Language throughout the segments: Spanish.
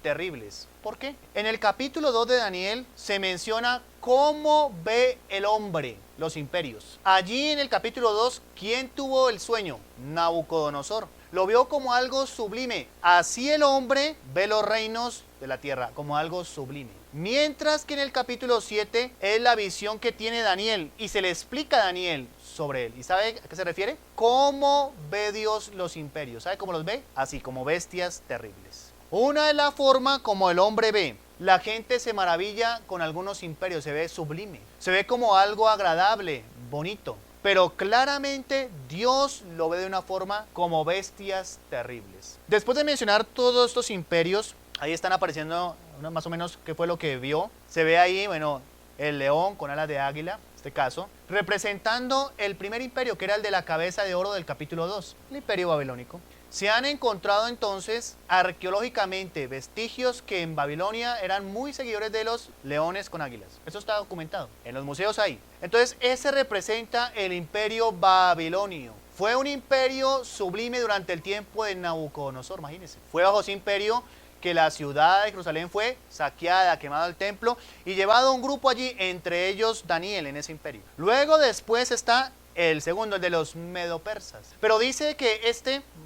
terribles. ¿Por qué? En el capítulo 2 de Daniel se menciona cómo ve el hombre los imperios. Allí en el capítulo 2, ¿quién tuvo el sueño? Nabucodonosor. Lo vio como algo sublime. Así el hombre ve los reinos de la tierra, como algo sublime. Mientras que en el capítulo 7 es la visión que tiene Daniel y se le explica a Daniel sobre él. ¿Y sabe a qué se refiere? ¿Cómo ve Dios los imperios? ¿Sabe cómo los ve? Así, como bestias terribles. Una es la forma como el hombre ve. La gente se maravilla con algunos imperios, se ve sublime, se ve como algo agradable, bonito. Pero claramente Dios lo ve de una forma como bestias terribles. Después de mencionar todos estos imperios, ahí están apareciendo más o menos qué fue lo que vio. Se ve ahí, bueno, el león con alas de águila, en este caso, representando el primer imperio, que era el de la cabeza de oro del capítulo 2, el imperio babilónico. Se han encontrado entonces arqueológicamente vestigios que en Babilonia eran muy seguidores de los leones con águilas. Eso está documentado. En los museos hay. Entonces ese representa el imperio babilonio. Fue un imperio sublime durante el tiempo de Nabucodonosor, imagínense. Fue bajo ese imperio que la ciudad de Jerusalén fue saqueada, quemado el templo y llevado a un grupo allí, entre ellos Daniel en ese imperio. Luego después está el segundo, el de los medopersas. Pero dice que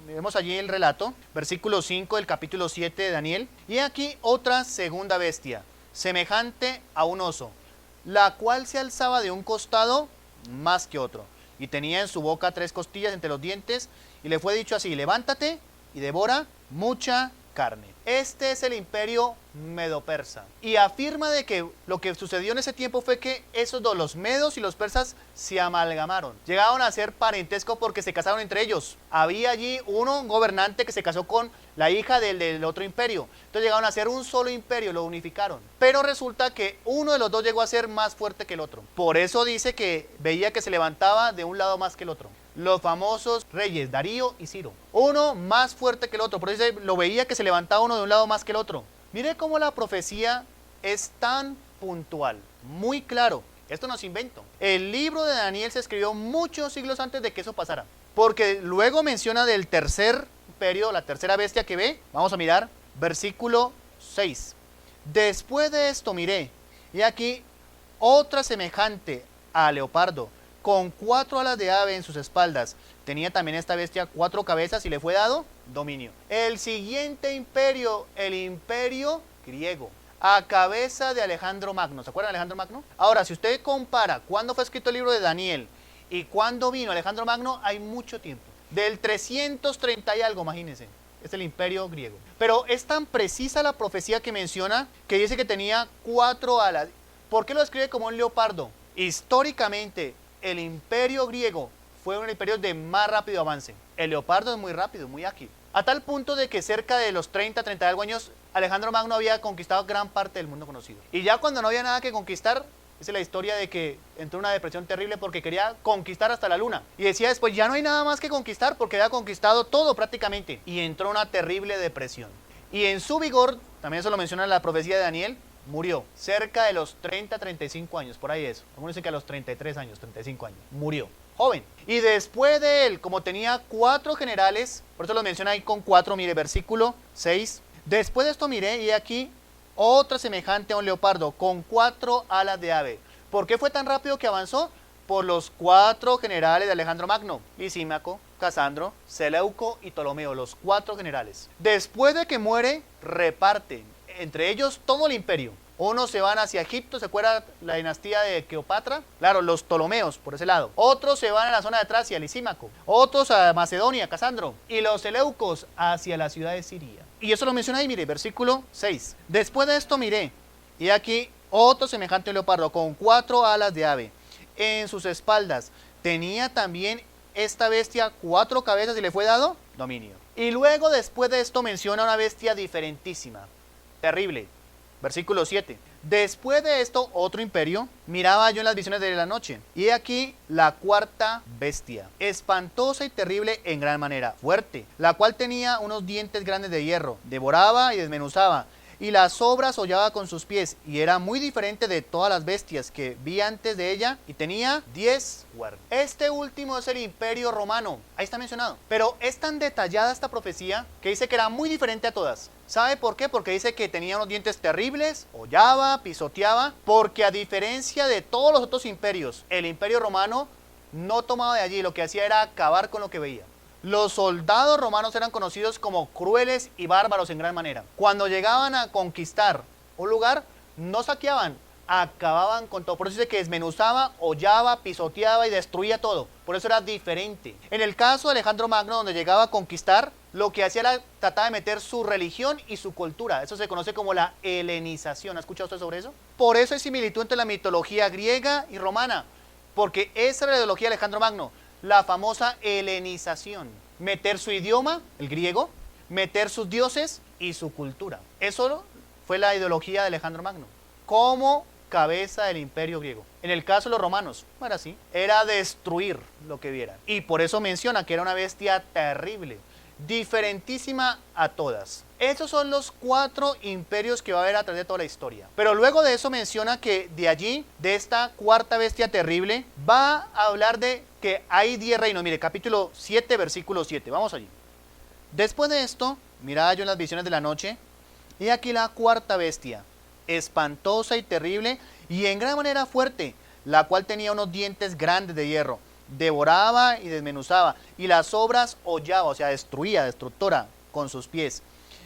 vemos allí el relato, versículo 5 del capítulo 7 de Daniel. Y aquí otra segunda bestia, semejante a un oso, la cual se alzaba de un costado más que otro. Y tenía en su boca 3 costillas entre los dientes. Y le fue dicho así: levántate y devora mucha carne. Este es el imperio medo-persa. Y afirma de que lo que sucedió en ese tiempo fue que esos dos, los medos y los persas, se amalgamaron. Llegaron a ser parentesco porque se casaron entre ellos. Había allí un gobernante que se casó con la hija del otro imperio. Entonces llegaron a ser un solo imperio, lo unificaron. Pero resulta que uno de los dos llegó a ser más fuerte que el otro. Por eso dice que veía que se levantaba de un lado más que el otro. Los famosos reyes Darío y Ciro, uno más fuerte que el otro, por eso lo veía que se levantaba uno de un lado más que el otro. Mire cómo la profecía es tan puntual, muy claro. Esto no es invento. El libro de Daniel se escribió muchos siglos antes de que eso pasara, porque luego menciona del tercer imperio, la tercera bestia que ve. Vamos a mirar versículo 6. Después de esto miré, y aquí otra semejante a leopardo, con 4 alas de ave en sus espaldas. Tenía también esta bestia 4 cabezas y le fue dado dominio. El siguiente imperio, el imperio griego, a cabeza de Alejandro Magno. ¿Se acuerdan de Alejandro Magno? Ahora, si usted compara cuándo fue escrito el libro de Daniel y cuándo vino Alejandro Magno, hay mucho tiempo. Del 330 y algo, imagínense. Es el imperio griego. Pero es tan precisa la profecía que menciona que dice que tenía 4 alas. ¿Por qué lo describe como un leopardo? Históricamente, el imperio griego fue un imperio de más rápido avance. El leopardo es muy rápido, muy ágil. A tal punto de que cerca de los 30 y algo años, Alejandro Magno había conquistado gran parte del mundo conocido. Y ya cuando no había nada que conquistar, es la historia de que entró en una depresión terrible porque quería conquistar hasta la luna. Y decía después, ya no hay nada más que conquistar porque había conquistado todo prácticamente. Y entró en una terrible depresión. Y en su vigor, también eso lo menciona en la profecía de Daniel, murió cerca de los 35 años, por ahí eso. Algunos dicen que a los 33 años, 35 años. Murió, joven. Y después de él, como tenía 4 generales, por eso lo menciona ahí con 4, mire, versículo 6. Después de esto miré, y aquí otra semejante a un leopardo, con 4 alas de ave. ¿Por qué fue tan rápido que avanzó? Por los 4 generales de Alejandro Magno: Lisímaco, Casandro, Seleuco y Ptolomeo, los 4 generales. Después de que muere, reparte entre ellos todo el imperio. Unos se van hacia Egipto, ¿se acuerda la dinastía de Cleopatra? Claro, los Ptolomeos, por ese lado. Otros se van a la zona de Tracia, Lisímaco. Otros a Macedonia, Casandro. Y los Seleucos hacia la ciudad de Siria. Y eso lo menciona ahí, mire, versículo 6. Después de esto miré, y aquí otro semejante leopardo, con 4 alas de ave en sus espaldas. Tenía también esta bestia 4 cabezas y le fue dado dominio. Y luego después de esto menciona una bestia diferentísima, terrible. Versículo 7. Después de esto, otro imperio, miraba yo en las visiones de la noche, y aquí la 4ª bestia, espantosa y terrible en gran manera, fuerte, la cual tenía unos dientes grandes de hierro, devoraba y desmenuzaba, y las obras hollaba con sus pies, y era muy diferente de todas las bestias que vi antes de ella, y tenía 10 cuernos. Este último es el Imperio Romano, ahí está mencionado, pero es tan detallada esta profecía que dice que era muy diferente a todas. ¿Sabe por qué? Porque dice que tenía unos dientes terribles, hollaba, pisoteaba, porque a diferencia de todos los otros imperios, el Imperio Romano no tomaba de allí, lo que hacía era acabar con lo que veía. Los soldados romanos eran conocidos como crueles y bárbaros en gran manera. Cuando llegaban a conquistar un lugar, no saqueaban, acababan con todo. Por eso dice que desmenuzaba, hollaba, pisoteaba y destruía todo. Por eso era diferente. En el caso de Alejandro Magno, donde llegaba a conquistar, lo que hacía era tratar de meter su religión y su cultura. Eso se conoce como la helenización. ¿Ha escuchado usted sobre eso? Por eso hay similitud entre la mitología griega y romana, porque esa era la ideología de Alejandro Magno. La famosa helenización, meter su idioma, el griego, meter sus dioses y su cultura. Eso fue la ideología de Alejandro Magno, como cabeza del imperio griego. En el caso de los romanos, no era así, era destruir lo que vieran. Y por eso menciona que era una bestia terrible, diferentísima a todas. Esos son los 4 imperios que va a haber a través de toda la historia. Pero luego de eso menciona que de allí, de esta cuarta bestia terrible, va a hablar de que hay 10 reinos. Mire, capítulo 7, versículo 7. Vamos allí. Después de esto, miraba yo en las visiones de la noche, y aquí la cuarta bestia, espantosa y terrible, y en gran manera fuerte, la cual tenía unos dientes grandes de hierro. Devoraba y desmenuzaba, y las obras hollaba, o sea, destruía, destructora, con sus pies.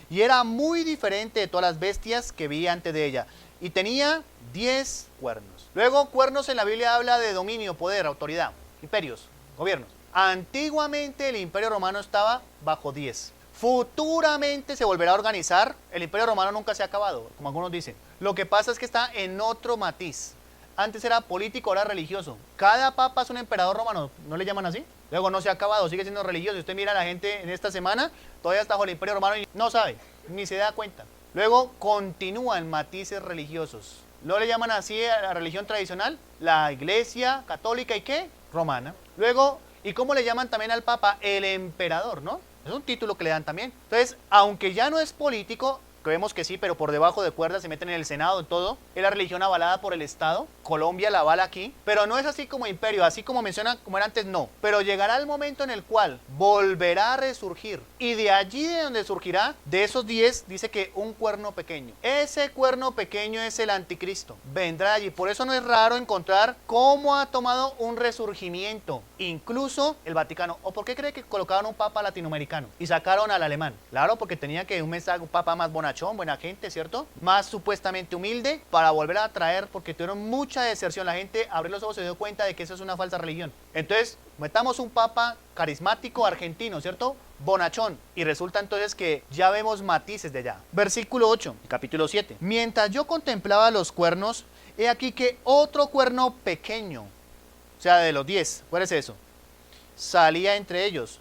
Y era muy diferente de todas las bestias que vi antes de ella. Y tenía 10 cuernos. Luego, cuernos en la Biblia habla de dominio, poder, autoridad, imperios, gobiernos. Antiguamente el Imperio Romano estaba bajo 10. Futuramente se volverá a organizar. El Imperio Romano nunca se ha acabado, como algunos dicen. Lo que pasa es que está en otro matiz. Antes era político, ahora religioso. Cada papa es un emperador romano, ¿no le llaman así? Luego no se ha acabado, sigue siendo religioso. Usted mira a la gente en esta semana, todavía está bajo el Imperio Romano y no sabe, ni se da cuenta. Luego continúan matices religiosos. ¿No le llaman así a la religión tradicional? La iglesia católica y ¿qué? Romana. Luego, ¿y cómo le llaman también al papa? El emperador, ¿no? Es un título que le dan también. Entonces, aunque ya no es político, creemos que sí, pero por debajo de cuerdas se meten en el Senado y todo. Es la religión avalada por el Estado. Colombia la avala aquí. Pero no es así como imperio, así como menciona, como era antes, no. Pero llegará el momento en el cual volverá a resurgir. Y de allí de donde surgirá, de esos 10, dice que un cuerno pequeño. Ese cuerno pequeño es el anticristo. Vendrá allí. Por eso no es raro encontrar cómo ha tomado un resurgimiento. Incluso el Vaticano. ¿O por qué cree que colocaron un papa latinoamericano y sacaron al alemán? Claro, porque tenía que un mensaje, un papa más bonachón, buena gente, ¿cierto? Más supuestamente humilde, para volver a atraer, porque tuvieron mucha deserción. La gente abrió los ojos y se dio cuenta de que eso es una falsa religión. Entonces, metamos un papa carismático argentino, ¿cierto? Bonachón. Y resulta entonces que ya vemos matices de allá. Versículo 8, capítulo 7. Mientras yo contemplaba los cuernos, he aquí que otro cuerno pequeño, o sea, de los 10, ¿cuál es eso? Salía entre ellos.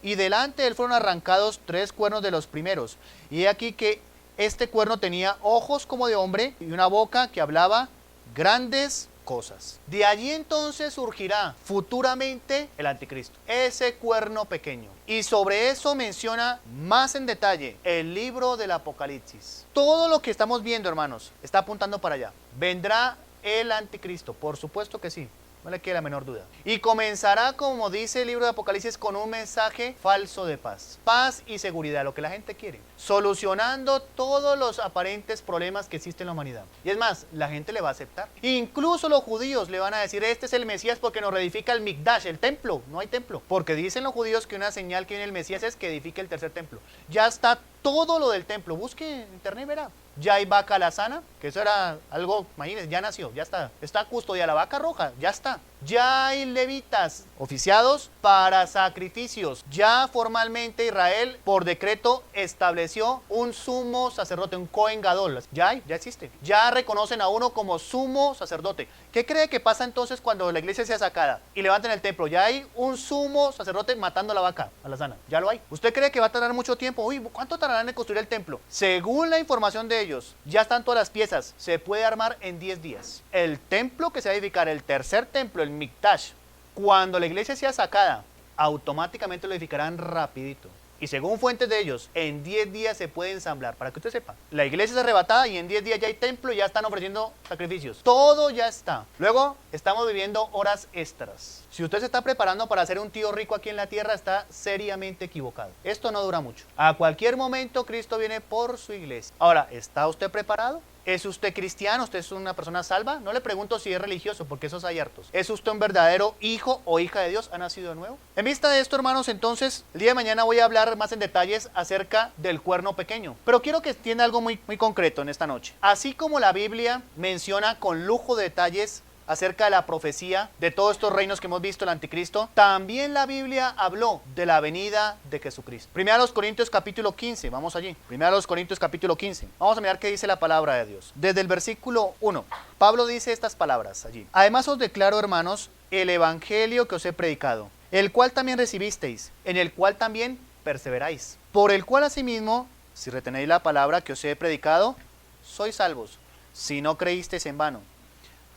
Y delante de él fueron arrancados 3 cuernos de los primeros. Y he aquí que este cuerno tenía ojos como de hombre y una boca que hablaba grandes cosas. De allí entonces surgirá futuramente el anticristo, ese cuerno pequeño. Y sobre eso menciona más en detalle el libro del Apocalipsis. Todo lo que estamos viendo, hermanos, está apuntando para allá. Vendrá el anticristo, por supuesto que sí. No le queda la menor duda. Y comenzará, como dice el libro de Apocalipsis, con un mensaje falso de paz. Paz y seguridad, lo que la gente quiere. Solucionando todos los aparentes problemas que existen en la humanidad. Y es más, la gente le va a aceptar. Incluso los judíos le van a decir, este es el Mesías porque nos reedifica el Mikdash, el templo. No hay templo. Porque dicen los judíos que una señal que viene el Mesías es que edifique el tercer templo. Ya está todo lo del templo. Busque en internet y verá. Ya hay vaca alazana, que eso era algo, imagínense, ya nació, ya está. Está custodia la vaca roja, ya está. Ya hay levitas oficiados para sacrificios. Ya formalmente Israel, por decreto, estableció un sumo sacerdote, un Cohen Gadol. Ya hay, ya existe. Ya reconocen a uno como sumo sacerdote. ¿Qué cree que pasa entonces cuando la iglesia sea sacada y levanten el templo? Ya hay un sumo sacerdote matando a la vaca alazana. Ya lo hay. ¿Usted cree que va a tardar mucho tiempo? Uy, ¿cuánto tardarán en construir el templo? Según la información de ellos, ya están todas las piezas. Se puede armar en 10 días. El templo que se va a edificar, el tercer templo, el Mikdash, cuando la iglesia sea sacada, automáticamente lo edificarán rapidito. Y según fuentes de ellos, en 10 días se puede ensamblar. Para que usted sepa, la iglesia es arrebatada y en 10 días ya hay templo y ya están ofreciendo sacrificios. Todo ya está. Luego, estamos viviendo horas extras. Si usted se está preparando para ser un tío rico aquí en la tierra, está seriamente equivocado. Esto no dura mucho. A cualquier momento Cristo viene por su iglesia. Ahora, ¿está usted preparado? ¿Es usted cristiano? ¿Usted es una persona salva? No le pregunto si es religioso, porque esos hay hartos. ¿Es usted un verdadero hijo o hija de Dios? ¿Ha nacido de nuevo? En vista de esto, hermanos, entonces, el día de mañana voy a hablar más en detalles acerca del cuerno pequeño. Pero quiero que entienda algo muy concreto en esta noche. Así como la Biblia menciona con lujo de detalles acerca de la profecía de todos estos reinos que hemos visto, el anticristo, también la Biblia habló de la venida de Jesucristo. Primera a los Corintios capítulo 15, vamos allí. Primera a los Corintios capítulo 15. Vamos a mirar qué dice la palabra de Dios. Desde el versículo 1, Pablo dice estas palabras allí. Además os declaro, hermanos, el evangelio que os he predicado, el cual también recibisteis, en el cual también perseveráis, por el cual asimismo, si retenéis la palabra que os he predicado, sois salvos, si no creísteis en vano.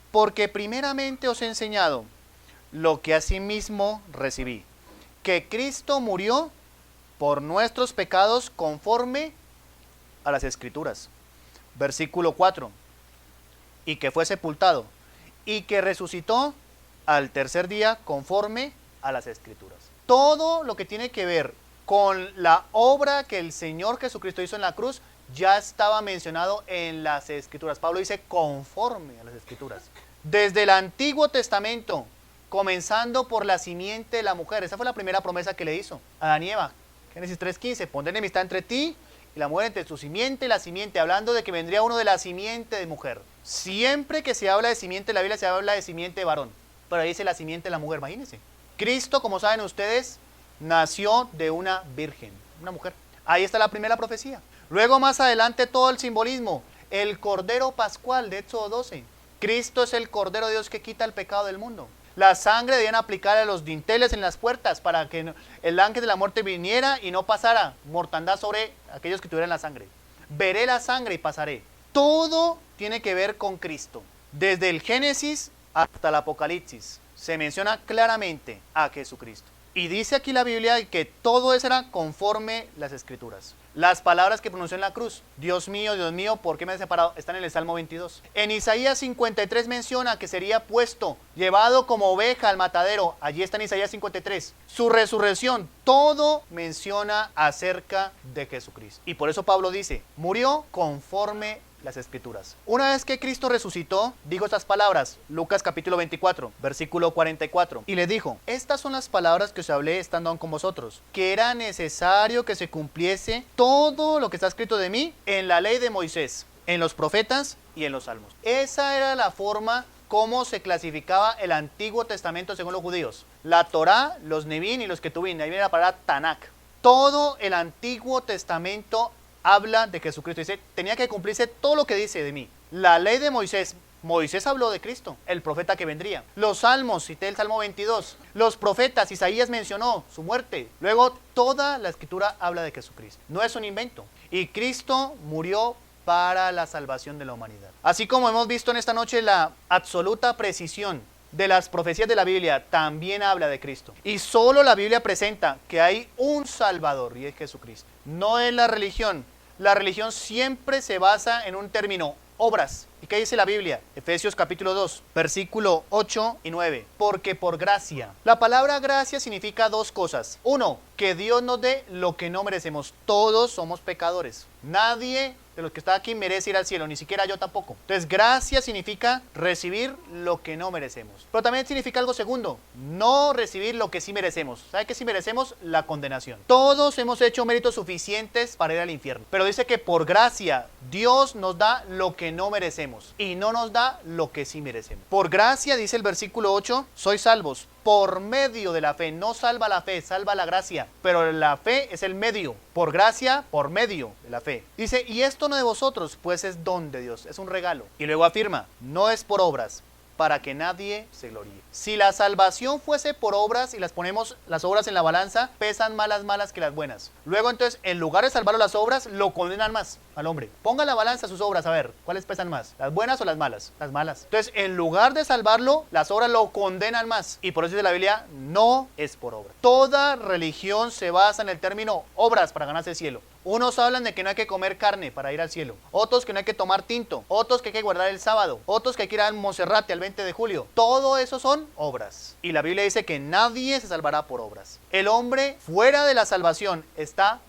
Porque primeramente os he enseñado lo que asimismo recibí, que Cristo murió por nuestros pecados conforme a las Escrituras. Versículo 4. Y que fue sepultado, y que resucitó al tercer día conforme a las Escrituras. Todo lo que tiene que ver con la obra que el Señor Jesucristo hizo en la cruz ya estaba mencionado en las Escrituras. Pablo dice conforme a las Escrituras. Desde el Antiguo Testamento, comenzando por la simiente de la mujer. Esa fue la primera promesa que le hizo a Adán y Eva. Génesis 3:15, pondré enemistad entre ti y la mujer, entre tu simiente y la simiente, hablando de que vendría uno de la simiente de mujer. Siempre que se habla de simiente en la Biblia se habla de simiente de varón, pero ahí dice la simiente de la mujer, imagínense. Cristo, como saben ustedes, nació de una virgen, una mujer. Ahí está la primera profecía. Luego más adelante todo el simbolismo, el Cordero Pascual de Éxodo 12. Cristo es el Cordero de Dios que quita el pecado del mundo. La sangre debían aplicar a los dinteles en las puertas para que el ángel de la muerte viniera y no pasara mortandad sobre aquellos que tuvieran la sangre. Veré la sangre y pasaré. Todo tiene que ver con Cristo. Desde el Génesis hasta el Apocalipsis se menciona claramente a Jesucristo. Y dice aquí la Biblia que todo eso era conforme las Escrituras. Las palabras que pronunció en la cruz, Dios mío, ¿por qué me has separado?, están en el Salmo 22. En Isaías 53 menciona que sería puesto, llevado como oveja al matadero. Allí está en Isaías 53. Su resurrección, todo menciona acerca de Jesucristo. Y por eso Pablo dice, murió conforme las Escrituras. Una vez que Cristo resucitó, dijo estas palabras, Lucas capítulo 24, versículo 44, y le dijo, estas son las palabras que os hablé estando aún con vosotros, que era necesario que se cumpliese todo lo que está escrito de mí en la ley de Moisés, en los profetas y en los salmos. Esa era la forma como se clasificaba el Antiguo Testamento según los judíos. La Torá, los Nevín y los Ketubín, ahí viene la palabra Tanakh. Todo el Antiguo Testamento habla de Jesucristo. Dice, tenía que cumplirse todo lo que dice de mí. La ley de Moisés, Moisés habló de Cristo, el profeta que vendría. Los salmos, cité el Salmo 22. Los profetas, Isaías mencionó su muerte. Luego, toda la Escritura habla de Jesucristo. No es un invento. Y Cristo murió para la salvación de la humanidad. Así como hemos visto en esta noche la absoluta precisión de las profecías de la Biblia, también habla de Cristo. Y solo la Biblia presenta que hay un Salvador y es Jesucristo. No es la religión. La religión siempre se basa en un término, obras. ¿Y qué dice la Biblia? Efesios capítulo 2, versículo 8 y 9. Porque por gracia. La palabra gracia significa dos cosas. Uno, que Dios nos dé lo que no merecemos. Todos somos pecadores. Nadie de los que está aquí merece ir al cielo, ni siquiera yo tampoco. Entonces, gracia significa recibir lo que no merecemos. Pero también significa algo segundo, no recibir lo que sí merecemos. ¿Sabe qué sí merecemos? La condenación. Todos hemos hecho méritos suficientes para ir al infierno. Pero dice que por gracia, Dios nos da lo que no merecemos y no nos da lo que sí merecemos. Por gracia, dice el versículo 8, sois salvos por medio de la fe. No salva la fe, salva la gracia. Pero la fe es el medio. Por gracia, por medio de la fe. Dice, y esto no de vosotros, pues es don de Dios, es un regalo. Y luego afirma, no es por obras, para que nadie se gloríe. Si la salvación fuese por obras y las ponemos las obras en la balanza, pesan más las malas que las buenas. Luego entonces, en lugar de salvarlo las obras, lo condenan más al hombre. Ponga en la balanza sus obras, a ver, ¿cuáles pesan más? ¿Las buenas o las malas? Las malas. Entonces, en lugar de salvarlo, las obras lo condenan más. Y por eso dice la Biblia, no es por obra. Toda religión se basa en el término obras para ganarse el cielo. Unos hablan de que no hay que comer carne para ir al cielo, otros que no hay que tomar tinto, otros que hay que guardar el sábado, otros que hay que ir al Monserrate al 20 de julio. Todo eso son obras. Y la Biblia dice que nadie se salvará por obras. El hombre fuera de la salvación está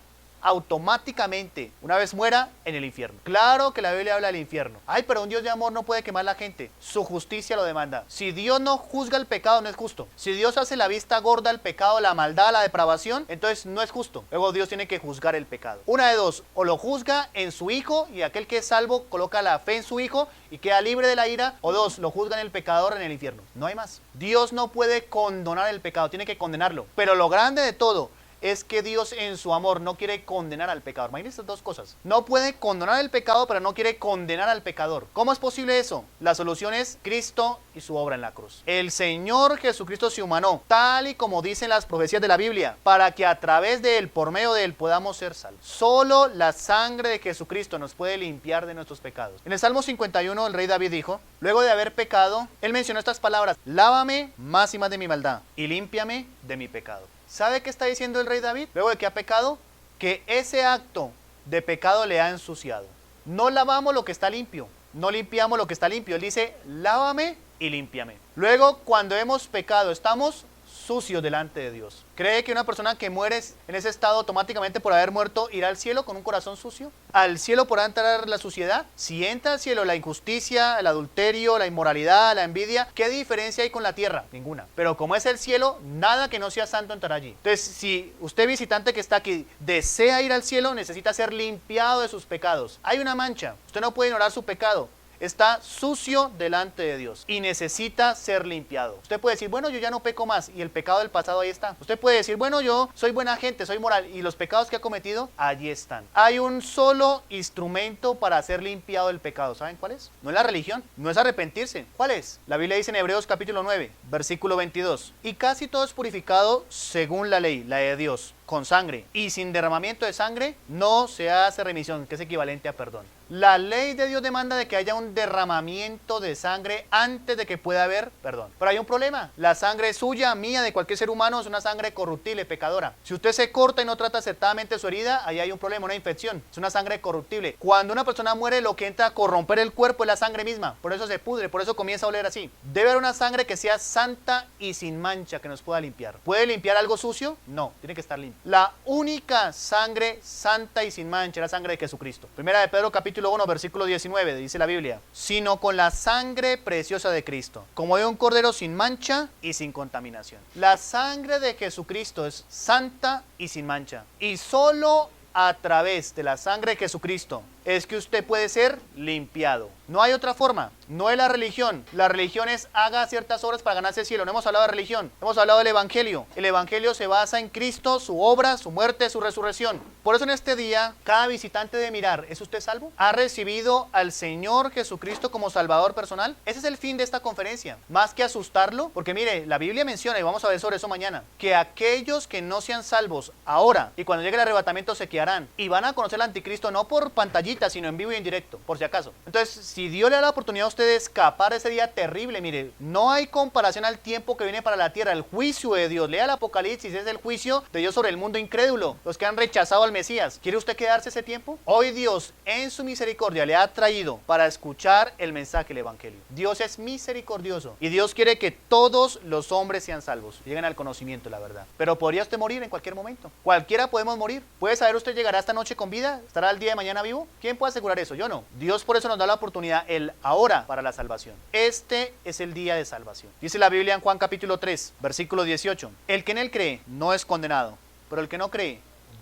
automáticamente, una vez muera, en el infierno. Claro que la Biblia habla del infierno. Ay, pero un Dios de amor no puede quemar a la gente. Su justicia lo demanda. Si Dios no juzga el pecado, no es justo. Si Dios hace la vista gorda al pecado, la maldad, la depravación, entonces no es justo. Luego Dios tiene que juzgar el pecado. Una de dos, o lo juzga en su Hijo y aquel que es salvo coloca la fe en su Hijo y queda libre de la ira, o dos, lo juzga en el pecador en el infierno. No hay más. Dios no puede condonar el pecado, tiene que condenarlo. Pero lo grande de todo es que Dios en su amor no quiere condenar al pecador. Imagínense estas dos cosas. No puede condonar el pecado, pero no quiere condenar al pecador. ¿Cómo es posible eso? La solución es Cristo y su obra en la cruz. El Señor Jesucristo se humanó, tal y como dicen las profecías de la Biblia, para que a través de Él, por medio de Él, podamos ser salvos. Solo la sangre de Jesucristo nos puede limpiar de nuestros pecados. En el Salmo 51, el rey David dijo, luego de haber pecado, él mencionó estas palabras: lávame más y más de mi maldad y límpiame de mi pecado. ¿Sabe qué está diciendo el rey David? Luego de que ha pecado, que ese acto de pecado le ha ensuciado. No lavamos lo que está limpio, no limpiamos lo que está limpio. Él dice, lávame y límpiame. Luego, cuando hemos pecado, estamos sucios delante de Dios. ¿Cree que una persona que muere en ese estado automáticamente por haber muerto irá al cielo con un corazón sucio? ¿Al cielo podrá entrar la suciedad? Si entra al cielo la injusticia, el adulterio, la inmoralidad, la envidia, ¿qué diferencia hay con la tierra? Ninguna. Pero como es el cielo, nada que no sea santo entrará allí. Entonces, si usted visitante que está aquí desea ir al cielo, necesita ser limpiado de sus pecados. Hay una mancha, usted no puede ignorar su pecado. Está sucio delante de Dios y necesita ser limpiado. Usted puede decir, bueno, yo ya no peco más, y el pecado del pasado ahí está. Usted puede decir, bueno, yo soy buena gente, soy moral, y los pecados que ha cometido, allí están. Hay un solo instrumento para ser limpiado del pecado. ¿Saben cuál es? No es la religión, no es arrepentirse. ¿Cuál es? La Biblia dice en Hebreos capítulo 9, versículo 22, y casi todo es purificado según la ley, la de Dios, con sangre, y sin derramamiento de sangre no se hace remisión, que es equivalente a perdón. La ley de Dios demanda de que haya un derramamiento de sangre antes de que pueda haber perdón. Pero hay un problema. La sangre suya, mía, de cualquier ser humano es una sangre corruptible, pecadora. Si usted se corta y no trata acertadamente su herida, ahí hay un problema, una infección. Es una sangre corruptible. Cuando una persona muere, lo que entra a corromper el cuerpo es la sangre misma. Por eso se pudre, por eso comienza a oler así. Debe haber una sangre que sea santa y sin mancha, que nos pueda limpiar. ¿Puede limpiar algo sucio? No, tiene que estar limpio. La única sangre santa y sin mancha es la sangre de Jesucristo. Primera de Pedro capítulo 1, versículo 19, dice la Biblia, sino con la sangre preciosa de Cristo, como de un cordero sin mancha y sin contaminación. La sangre de Jesucristo es santa y sin mancha. Y solo a través de la sangre de Jesucristo es que usted puede ser limpiado. No hay otra forma. No es la religión. La religión es haga ciertas obras para ganarse el cielo. No hemos hablado de religión. Hemos hablado del Evangelio. El Evangelio se basa en Cristo, su obra, su muerte, su resurrección. Por eso en este día, cada visitante debe mirar, ¿es usted salvo? ¿Ha recibido al Señor Jesucristo como Salvador personal? Ese es el fin de esta conferencia. Más que asustarlo, porque mire, la Biblia menciona, y vamos a ver sobre eso mañana, que aquellos que no sean salvos ahora y cuando llegue el arrebatamiento se quedarán y van a conocer al anticristo no por pantallita, sino en vivo y en directo, por si acaso. Entonces, si Dios le da la oportunidad a usted de escapar de ese día terrible, mire, no hay comparación al tiempo que viene para la tierra, el juicio de Dios. Lea el Apocalipsis, es el juicio de Dios sobre el mundo incrédulo, los que han rechazado al Mesías. ¿Quiere usted quedarse ese tiempo? Hoy Dios, en su misericordia, le ha traído para escuchar el mensaje del Evangelio. Dios es misericordioso y Dios quiere que todos los hombres sean salvos, lleguen al conocimiento de la verdad. Pero podría usted morir en cualquier momento. Cualquiera podemos morir. ¿Puede saber usted llegará esta noche con vida? ¿Estará el día de mañana vivo? ¿Quién puede asegurar eso? Yo no. Dios por eso nos da la oportunidad, el ahora, para la salvación. Este es el día de salvación. Dice la Biblia en Juan capítulo 3, versículo 18. El que en él cree no es condenado, pero el que no cree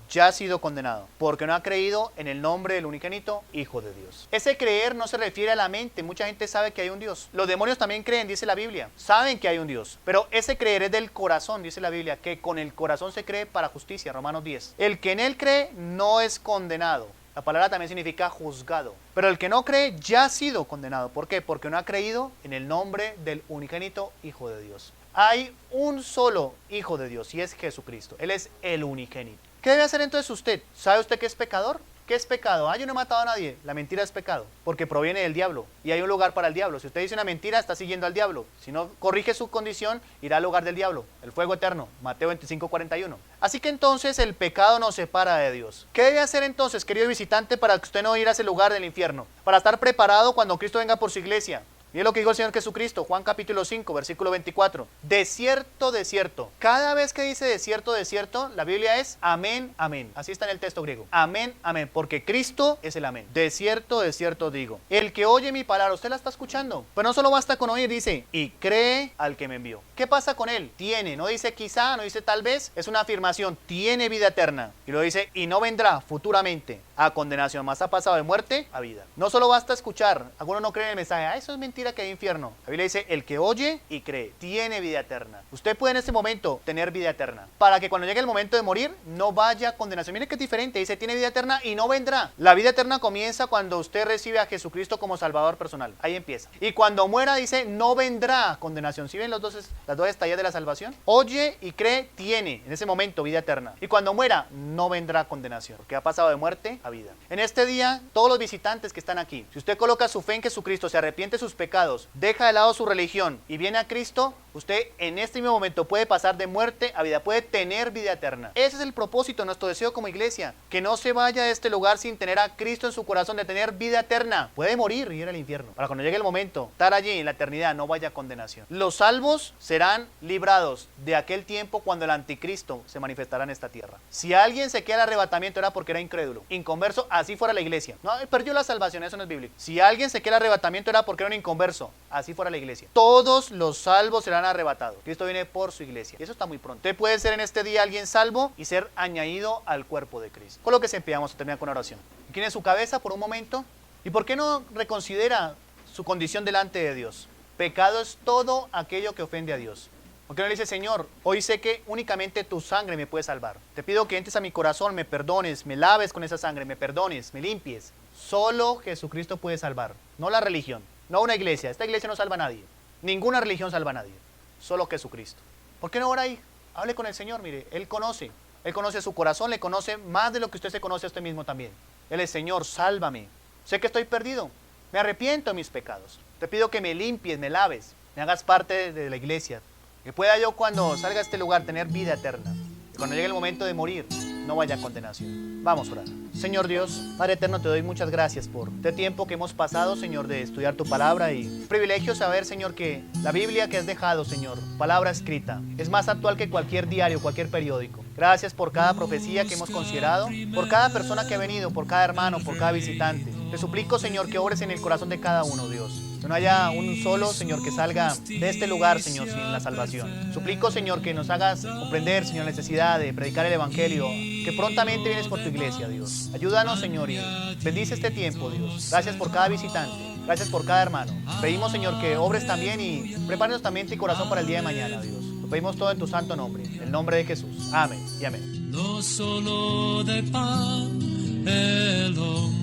ya ha sido condenado, porque no ha creído en el nombre del unigénito Hijo de Dios. Ese creer no se refiere a la mente. Mucha gente sabe que hay un Dios. Los demonios también creen, dice la Biblia. Saben que hay un Dios. Pero ese creer es del corazón, dice la Biblia, que con el corazón se cree para justicia, Romanos 10. El que en él cree no es condenado. La palabra también significa juzgado. Pero el que no cree ya ha sido condenado. ¿Por qué? Porque no ha creído en el nombre del unigénito Hijo de Dios. Hay un solo Hijo de Dios y es Jesucristo. Él es el unigénito. ¿Qué debe hacer entonces usted? ¿Sabe usted que es pecador? ¿Qué es pecado? Yo no he matado a nadie. La mentira es pecado, porque proviene del diablo. Y hay un lugar para el diablo. Si usted dice una mentira, está siguiendo al diablo. Si no corrige su condición, irá al lugar del diablo. El fuego eterno. Mateo 25:41. Así que entonces el pecado nos separa de Dios. ¿Qué debe hacer entonces, querido visitante, para que usted no ir a ese lugar del infierno? Para estar preparado cuando Cristo venga por su iglesia. Mire lo que dijo el Señor Jesucristo, Juan capítulo 5, versículo 24. De cierto, de cierto. Cada vez que dice de cierto, la Biblia es amén, amén. Así está en el texto griego. Amén, amén. Porque Cristo es el amén. De cierto digo. El que oye mi palabra, usted la está escuchando. Pero no solo basta con oír, dice, y cree al que me envió. ¿Qué pasa con él? Tiene, no dice quizá, no dice tal vez. Es una afirmación. Tiene vida eterna. Y lo dice, y no vendrá futuramente a condenación, más ha pasado de muerte a vida. No solo basta escuchar. Algunos no creen el mensaje. Eso es mentira, que hay infierno. La Biblia dice, el que oye y cree tiene vida eterna. Usted puede en este momento tener vida eterna, para que cuando llegue el momento de morir no vaya a condenación. Mire que es diferente, dice tiene vida eterna y no vendrá. La vida eterna comienza cuando usted recibe a Jesucristo como Salvador personal. Ahí empieza. Y cuando muera dice no vendrá condenación. ¿Sí ven las dos estallas de la salvación? Oye y cree, tiene en ese momento vida eterna. Y cuando muera no vendrá condenación, porque ha pasado de muerte a vida. En este día, todos los visitantes que están aquí, si usted coloca su fe en Jesucristo, se arrepiente de sus pecados, deja de lado su religión y viene a Cristo, usted en este mismo momento puede pasar de muerte a vida, puede tener vida eterna. Ese es el propósito, nuestro deseo como iglesia, que no se vaya de este lugar sin tener a Cristo en su corazón, de tener vida eterna. Puede morir y ir al infierno, para cuando llegue el momento, estar allí en la eternidad, no vaya a condenación. Los salvos serán librados de aquel tiempo cuando el anticristo se manifestará en esta tierra. Si alguien se queda al arrebatamiento era porque era incrédulo, inconverso, así fuera la iglesia. No, perdió la salvación, eso no es bíblico. Si alguien se queda al arrebatamiento era porque era un inconverso, así fuera la iglesia. Todos los salvos serán arrebatados. Cristo viene por su iglesia y eso está muy pronto. Usted puede ser en este día alguien salvo y ser añadido al cuerpo de Cristo. Con lo que se empezamos a terminar con oración. Incline su cabeza por un momento. ¿Y por qué no reconsidera su condición delante de Dios? Pecado es todo aquello que ofende a Dios. ¿Por qué no le dice, Señor, hoy sé que únicamente tu sangre me puede salvar? Te pido que entres a mi corazón, me perdones, me laves con esa sangre, me perdones, me limpies. Solo Jesucristo puede salvar, no la religión, no una iglesia. Esta iglesia no salva a nadie. Ninguna religión salva a nadie. Solo Jesucristo. ¿Por qué no ora ahí? Hable con el Señor, mire, Él conoce su corazón, le conoce más de lo que usted se conoce a usted mismo también. Él es, Señor, sálvame. Sé que estoy perdido, me arrepiento de mis pecados. Te pido que me limpies, me laves, me hagas parte de la iglesia. Que pueda yo cuando salga a este lugar tener vida eterna. Y cuando llegue el momento de morir, no vaya a condenación. Vamos a orar. Señor Dios, Padre eterno, te doy muchas gracias por este tiempo que hemos pasado, Señor, de estudiar tu palabra. Y un privilegio saber, Señor, que la Biblia que has dejado, Señor, palabra escrita, es más actual que cualquier diario, cualquier periódico. Gracias por cada profecía que hemos considerado, por cada persona que ha venido, por cada hermano, por cada visitante. Te suplico, Señor, que obres en el corazón de cada uno, Dios. Que no haya un solo, Señor, que salga de este lugar, Señor, sin la salvación. Suplico, Señor, que nos hagas comprender, Señor, la necesidad de predicar el Evangelio, que prontamente vienes por tu iglesia, Dios. Ayúdanos, Señor, y bendice este tiempo, Dios. Gracias por cada visitante. Gracias por cada hermano. Pedimos, Señor, que obres también y prepárenos también tu corazón para el día de mañana, Dios. Lo pedimos todo en tu santo nombre, en el nombre de Jesús. Amén y amén. No solo de pan el hombre